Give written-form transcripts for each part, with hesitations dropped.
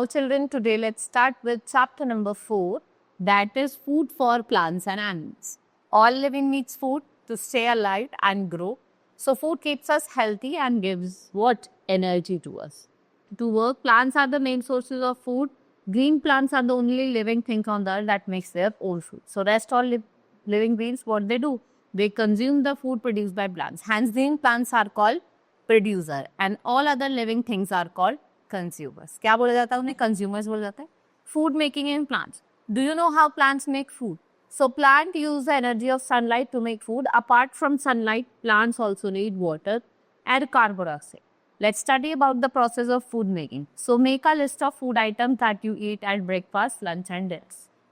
Now children, today let's start with chapter number 4, that is food for plants and animals. All living needs food to stay alive and grow. So food keeps us healthy and gives what? Energy to us. To work, plants are the main sources of food. Green plants are the only living thing on the earth that makes their own food. So rest all living beings, what they do? They consume the food produced by plants. Hence, green plants are called producer and all other living things are called consumers. क्या बोला जाता है उन्हें? Consumers बोला जाता है. Food making in plants. Do you know how plants make food? So plant use the energy of sunlight to make food. Apart from sunlight, plants also need water and carbon dioxide. Let's study about the process of food making. So make a list of food items that you eat at breakfast, lunch and dinner.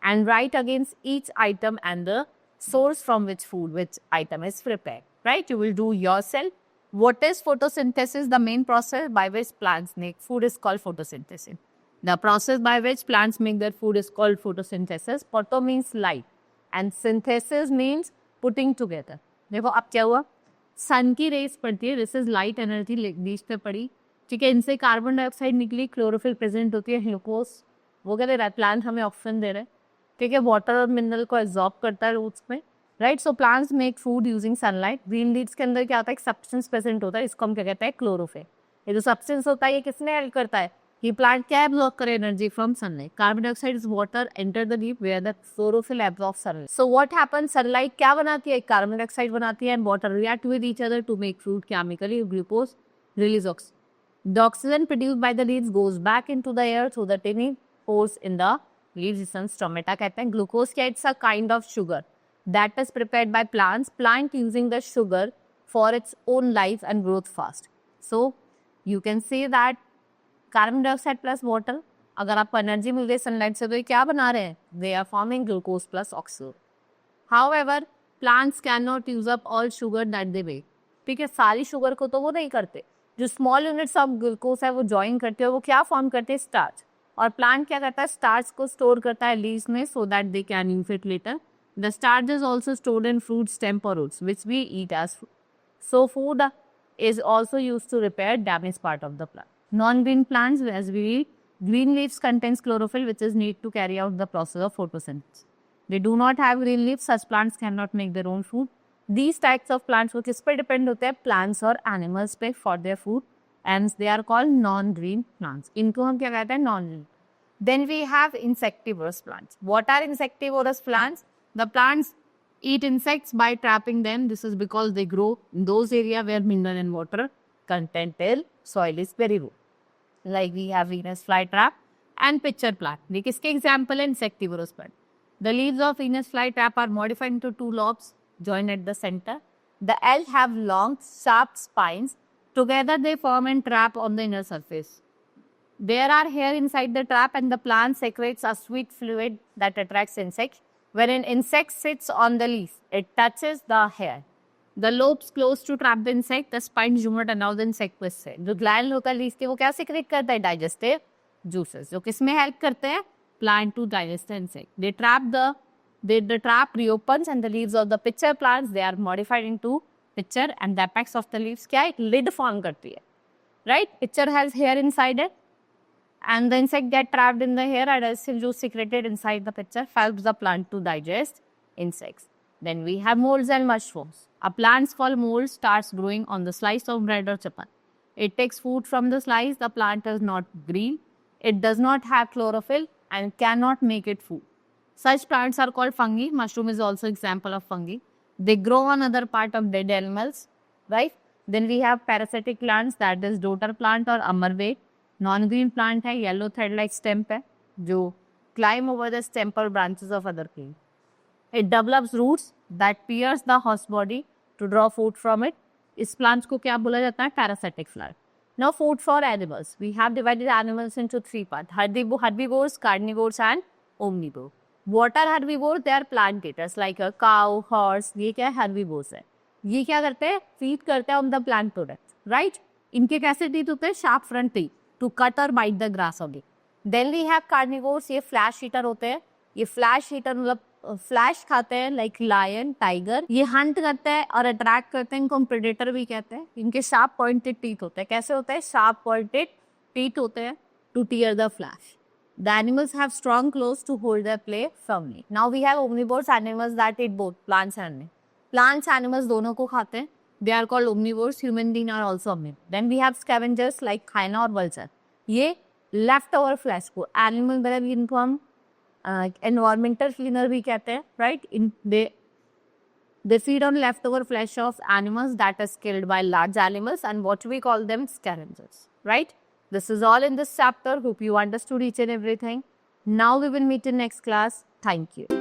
And write against each item and the source from which item is prepared. Right? You will do yourself. What is photosynthesis? The main process by which plants make food is called photosynthesis. The process by which plants make their food is called photosynthesis. Photo means light and synthesis means putting together. देखो अब क्या हुआ? सन की race पड़ती है, this is light energy बीच पे पड़ी, ठीक है, इनसे कार्बन डाइऑक्साइड निकली, क्लोरोफिल प्रेजेंट होती है, ग्लूकोज वो क्या दे रहा है? प्लांट हमें ऑक्सीजन दे रहे हैं, ठीक है, वाटर और मिनरल को एब्जॉर्ब करता है रूट्स में, right. So plants make food using sunlight. Green leaves के अंदर क्या होता है? एक सब्सटेंस प्रेजेंट होता है, इसको हम क्या कहते हैं? क्लोरोफिल. ये जो सब्सटेंस होता है ये किसने हेल्प करता है? ये प्लांट क्या एब्जॉर्ब करे? Energy from sunlight. Carbon dioxide is water enter the leaf where the chlorophyll absorb sunlight. So what happens? Sunlight क्या बनाती है? कार्बन डाइऑक्साइड बनाती है and water react with each other to make food chemically. Glucose release oxygen. The oxygen produced by the leaves goes back into the air through the tiny pores in the leaves. जिसे stomata कहते हैं. Glucose क्या? It's a kind of sugar that is prepared by plants. Plant using the sugar for its own life and growth fast. So you can say that carbon dioxide plus water, अगर आपको energy मिल रही है sunlight से तो ये क्या बना रहे हैं? They are forming glucose plus oxygen. However, plants cannot use up all sugar that they make. ठीक है, सारी शुगर को तो वो नहीं करते. जो स्मॉल यूनिट्स ऑफ ग्लूकोज है वो ज्वाइन करते हैं, वो क्या फॉर्म करते हैं? स्टार्च. और प्लांट क्या करता है? स्टार्च को स्टोर करता है लीव्स में so that they can use it later. The starch is also stored in fruit, stem or roots, which we eat as food. So food is also used to repair damaged part of the plant. Non-green plants, as we eat, green leaves contains chlorophyll, which is needed to carry out the process of photosynthesis. They do not have green leaves. Such plants cannot make their own food. These types of plants वो किस पे depend होते हैं? Plants और animals पे for their food, and they are called non-green plants. इनको हम क्या कहते हैं? Non-green. Then we have insectivorous plants. What are insectivorous plants? The plants eat insects by trapping them. This is because they grow in those areas where mineral and water content in soil is very low. Like we have Venus flytrap and pitcher plant. ये किसके example है? Insectivorous plant. The leaves of Venus flytrap are modified into two lobes joined at the center. The L have long, sharp spines. Together they form a trap on the inner surface. There are hair inside the trap and the plant secretes a sweet fluid that attracts insects. When an insect sits on the leaf, it touches the hair. The lobes close to trap the insect. The spines do not allow the insect to escape. जो gland होता है leaf के वो क्या secrete करता है? Digestive juices. जो किसमें हेल्प करते हैं? Plant to digest the insect. They trap the trap reopens and the leaves of the pitcher plants they are modified into pitcher and the apex of the leaves क्या? एक lid form करती है. Right? Pitcher has hair inside it. And the insect get trapped in the hair and acid juice secreted inside the pitcher helps the plant to digest insects. Then we have molds and mushrooms. A plant called mold starts growing on the slice of bread or chapati. It takes food from the slice. The plant is not green. It does not have chlorophyll and cannot make it food. Such plants are called fungi. Mushroom is also example of fungi. They grow on other part of dead animals, right? Then we have parasitic plants, that is daughter plant or amarwait. Non green plant है, yellow thread like stem है जो climb over the stem और branches of other plant. It develops roots that pierce the host body to draw food from it. इस plants को क्या बोला जाता है? Parasitic plant. Now food for animals. We have divided animals into three part: herbivores, carnivores and omnivores. What are herbivores? They are plant eaters like a cow, horse. ये क्या है? herbivores है. ये क्या करते हैं? फीड करते हैं on the plant product, right. इनके कैसे टीथ होते हैं? Sharp front teeth to cut or bite the grass only. Then we have carnivores. ये flesh eater होते हैं. ये flesh eater मतलब फ्लैश खाते हैं लाइक लायन, टाइगर. ये हंट करते हैं और अट्रैक्ट करते हैं, इनको हम प्रेडेटर भी कहते हैं. इनके शार्प पॉइंटेड टीथ होते हैं. कैसे होते हैं? शार्प पॉइंटेड टीथ होते हैं two tier the flash. The animals have strong claws to hold their prey firmly. Now we have omnivores, animals that eat both plants and animals. Plants, animals दोनों को खाते हैं. They are called omnivores. Human beings are also omnivores. Then we have scavengers like hyena और vulture. ये leftover flesh को animal मतलब इनको हम environmental cleaner भी कहते हैं, right? They feed on leftover flesh of animals that is killed by large animals, and what we call them scavengers, right? This is all in this chapter. Hope you understood each and everything. Now we will meet in next class. Thank you.